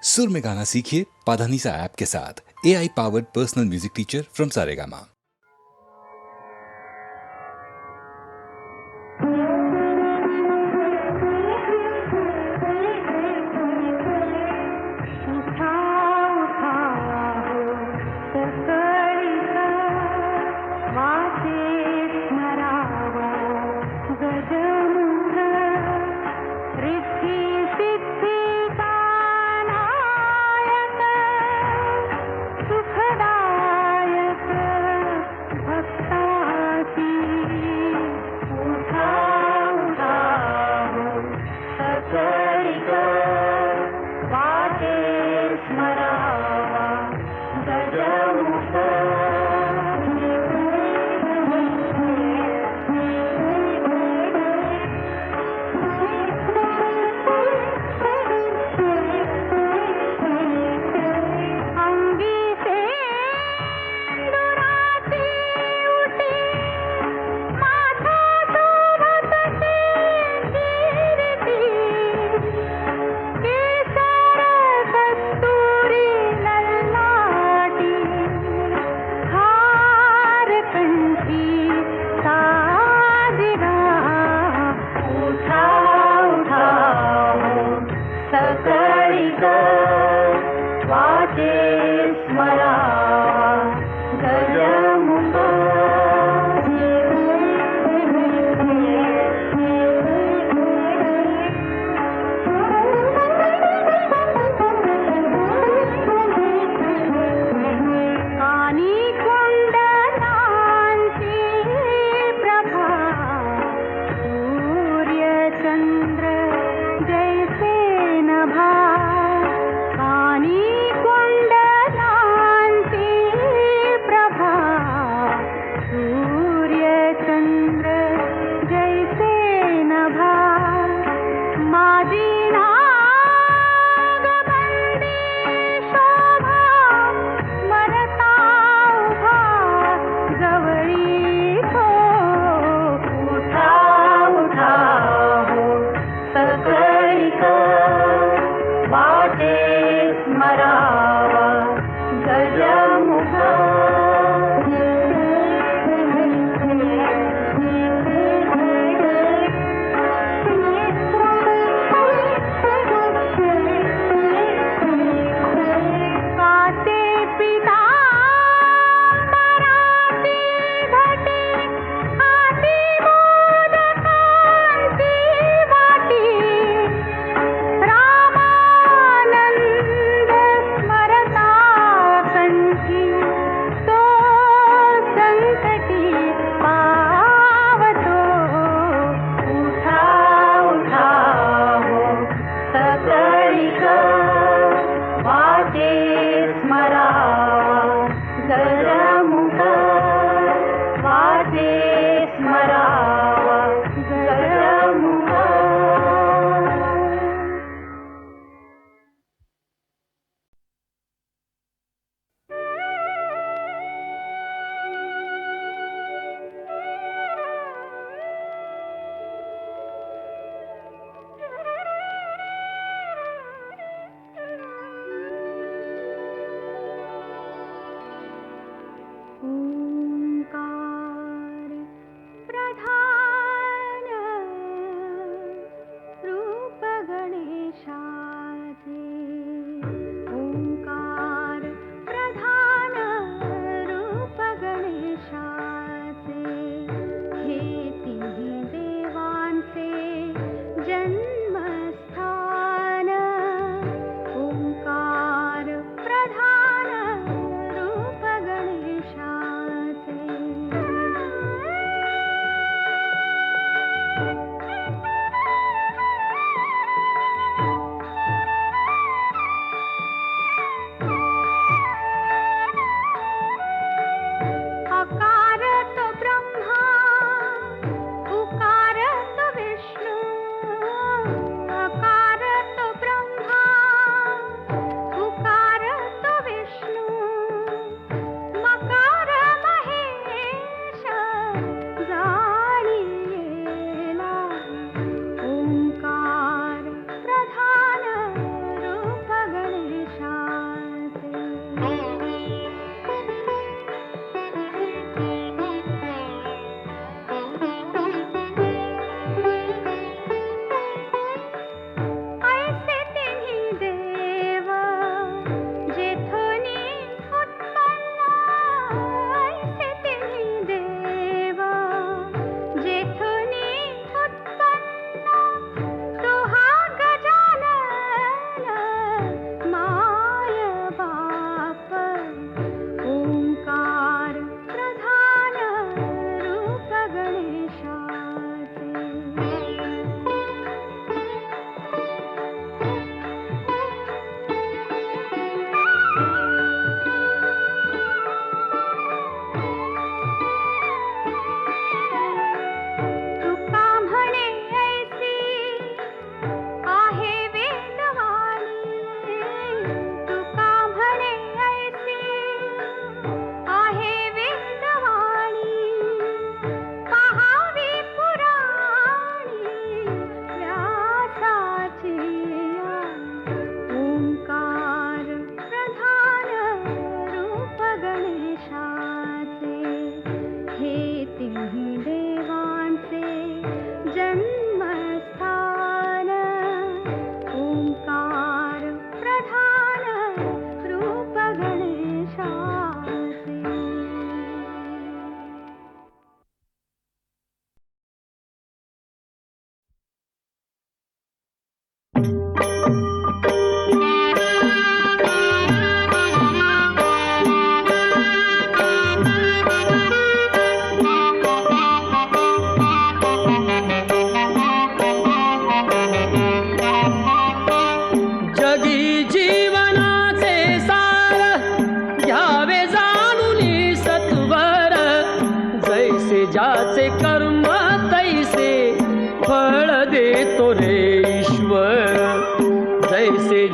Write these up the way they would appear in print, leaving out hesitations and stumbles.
सुर में गाना सीखिए पाधानीसा ऐप के साथ। AI powered personal music teacher from Saregama.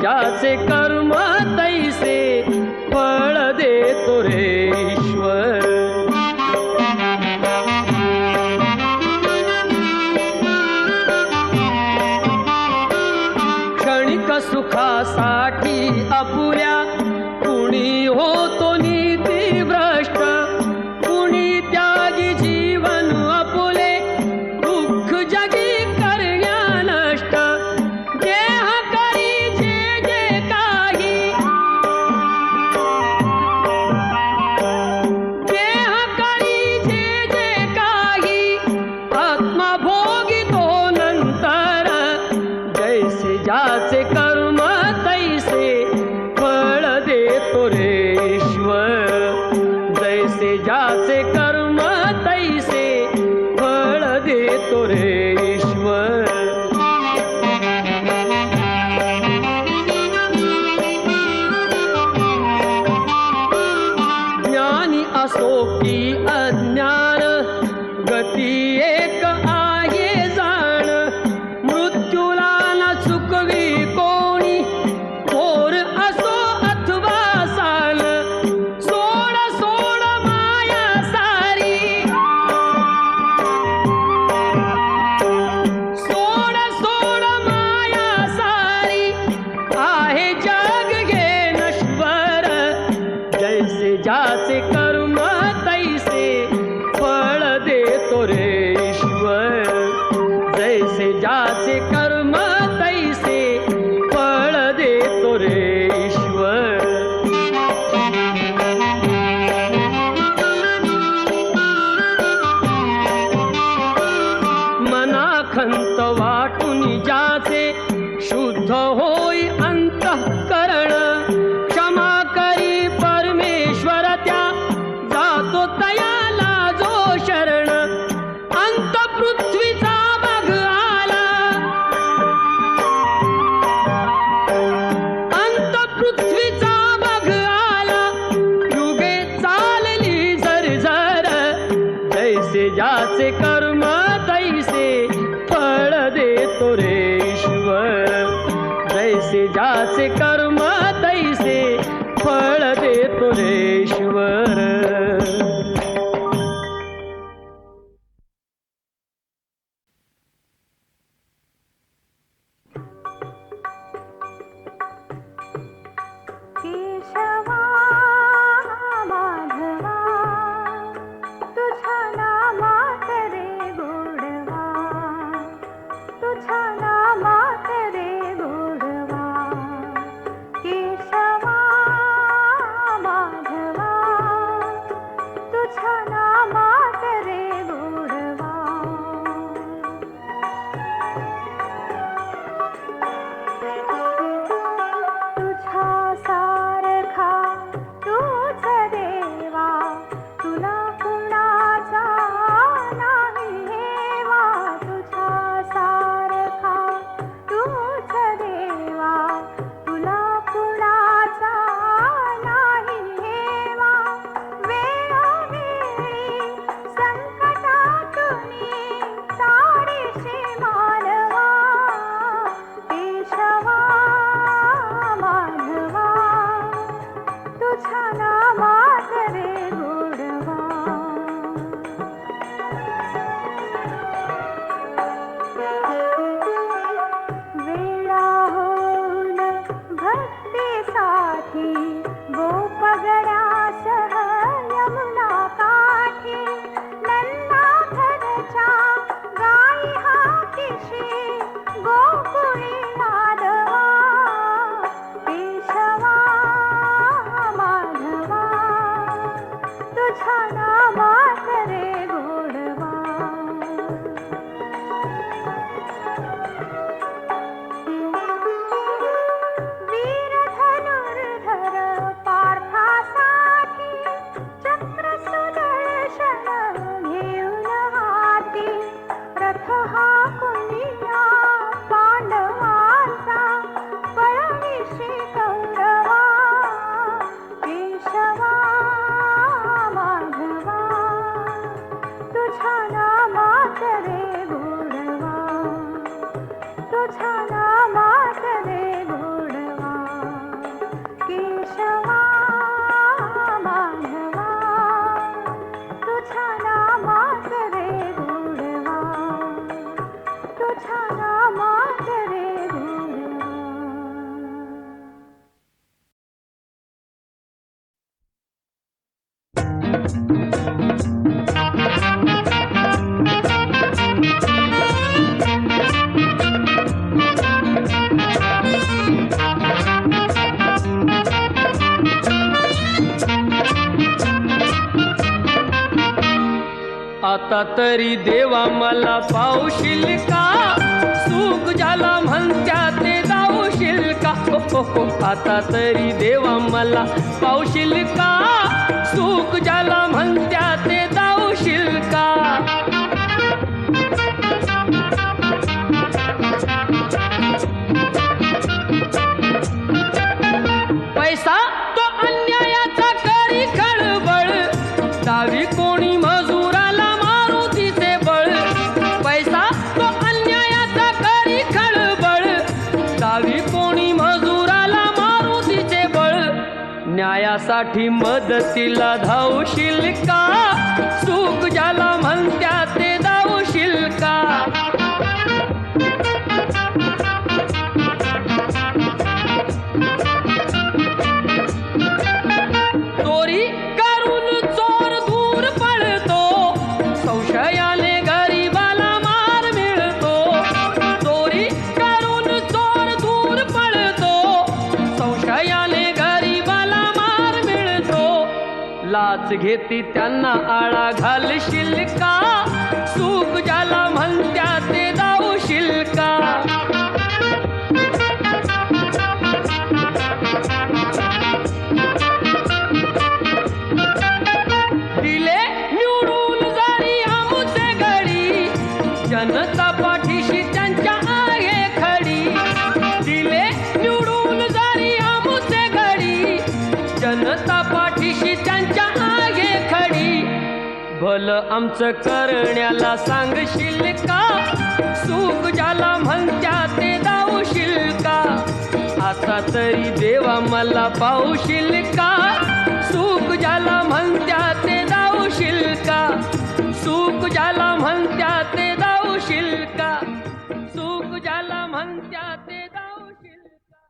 ज्याचे कर्म तैसे फळ देतो रे ईश्वर. क्षणिक सुखासाठी अपुऱ्या कुणी होतो नीती भ्रष्ट, कुणी त्यागी जीवन अपुले दुःख जगी करण्या नष्ट. देह करी जे जे काही, देह करी जे जे काही, आत्मा भोगितो नंतर. जैसे ज्याचे कर्म तैसे फळ देतो रे ईश्वर. जैसे ज्याचे कर्म तैसे फळ देतो रे ईश्वर. ज्ञानी असो की अज्ञान, गती एक आहे जाण. मृत्यूला न चुकवी कोणी, थोर असो अथवा साल. सोड सोड माया सारी, सोड सोड माया सारी, आहे जग घे नश्वर. जैसे ज्याचे कर्म तैसे फळ देतो रे ईश्वर. जैसे ज्याचे कर्म तैसे फळ देतो रे ईश्वर. मनाखंत वाटून ज्याचे शुद्ध होई अंतःकरण. क्षमा करी परमेश्वर त्या, जातो तयाला जो शरण. अंत पृथ्वीचा बघ आला, अंत पृथ्वीचा बघ आला. युगे चालली झरझर. जैसे ज्याचे कर्म तैसे फळ देतो रे ईश्वर. जैसे ज्याचे कर्म तैसे फळ देतो रे ईश्वर. केशवा माधवा तुझ्या नामात रे गोडवा, तुझ्या नामात रे गोडवा. केशवा माधवा तुझ्या नामात रे गोडवा. तुझ्या सारखा तूच देवा, तुला कुणाचा नाही हेवा. तुझ्या सारखा तूच देवा, तुला कुणाचा नाही हेवा. वेळोवेळी संकटातून तारीशी मानवा. केशवा माधवा तुझ्या नामात रे गोडवा. वेळा होऊन भक्तीसाठी गोपगडासह यमुना काठी. नंदाधरच्या गाई हाकीशी गोकुळी नादवा. केशवा माधवा तुझ्या नामात रे गोडवा. वीर धनुर्धर आता तरी देवा मला पावशील का, सुख ज्याला म्हणत्या ते दावशील का. आता तरी देवा मला पावशील का, सुख ज्याला म्हणत्या ते दावशील का. पैसा तो अन्यायाचा करी खळबळ, दावी कोणी मजुराला मारुतीचे बळ. पैसा तो अन्यायाचा करी खळबळ, दावी कोणी मजुराला मारुतीचे बळ. न्यायासाठी मदतीला धावशील का, सुख ज्याला म्हणत्या ते दावशील का. चोरी करून चोर दूर पळतो, संशयाने गरीबाला मार मिळतो. चोरी करून चोर दूर पळतो, संशयाने गरीबाला मार मिळतो. लाच घेती त्यांना आळा घालशील का, सुख ज्याला म्हणत्या ते दावशील का. दिले निवडून जरी आमुचे गडी, जनता पाठीशी त्यांच्या आहे खडी. दिले निवडून जरी आमुचे गडी, जनता पाठीशी त्यांच्या आहे खडी. भलं आमचं करण्याला सांगशील का, सुख ज्याला म्हणत्या ते दावशील का. आता तरी देवा मला पावशील का, सुख ज्याला म्हणत्या ते दावशील का. सुख ज्याला म्हणत्या ते दावशील का, सुख ज्याला म्हणत्या ते दावशील का.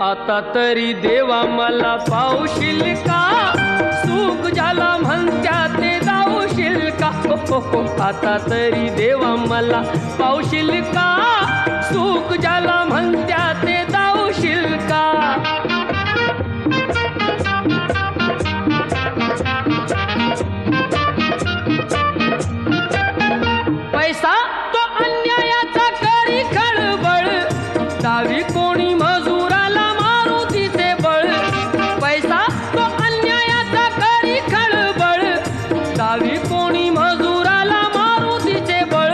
आता तरी देवा मला पावशील का, सुख ज्याला म्हणत्या ते दावशील का. आता तरी देवा मला पावशील का, सुख ज्याला म्हणत्या ते दावशील का. पैसा तो अन्यायाचा करी खळबळ, दावी कोणी मजुराला मारुतीचे बळ. पैसा तो अन्यायाचा करी खळबळ, दावी कोणी मजुराला मारुतीचे बळ.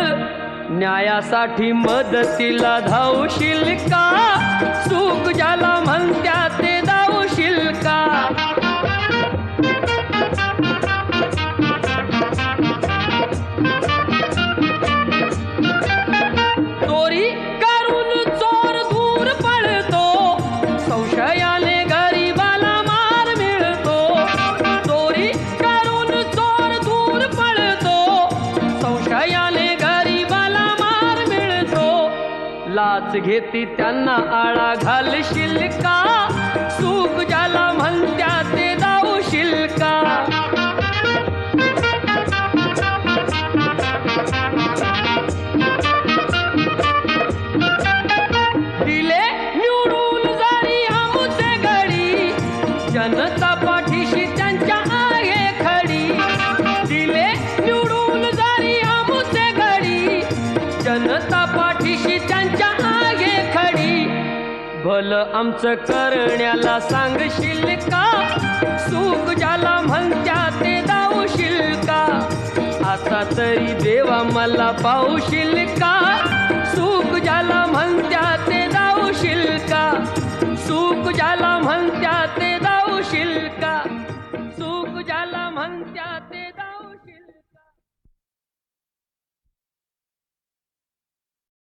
न्यायासाठी मदतीला धावशील का, सुख ज्याला म्हणत्या ते दावशील का. चोरी करून चोर दूर पळतो, संशयाने गरीबाला मार मिळतो. चोरी करून चोर दूर पळतो, संशयाने गरीबाला मार मिळतो. लाच घेती त्यांना आळा घालशील का, सुख ज्याला म्हणत्या ते दावशील का. दिले निवडून जरी आमुचे गडी, जनता पाठीशी त्यांच्या आहे खडी. दिले निवडून जरी आमुचे गडी, जनता पाठीशी त्यांच्या आहे खडी. भलं आमचं करण्याला सांगशील का, सुख ज्याला म्हणत्या ते दावशील का. आता तरी देवा मला पावशील का, सुख ज्याला म्हणत्या ते दावशील का. सुख ज्याला म्हणत्या ते दावशील का.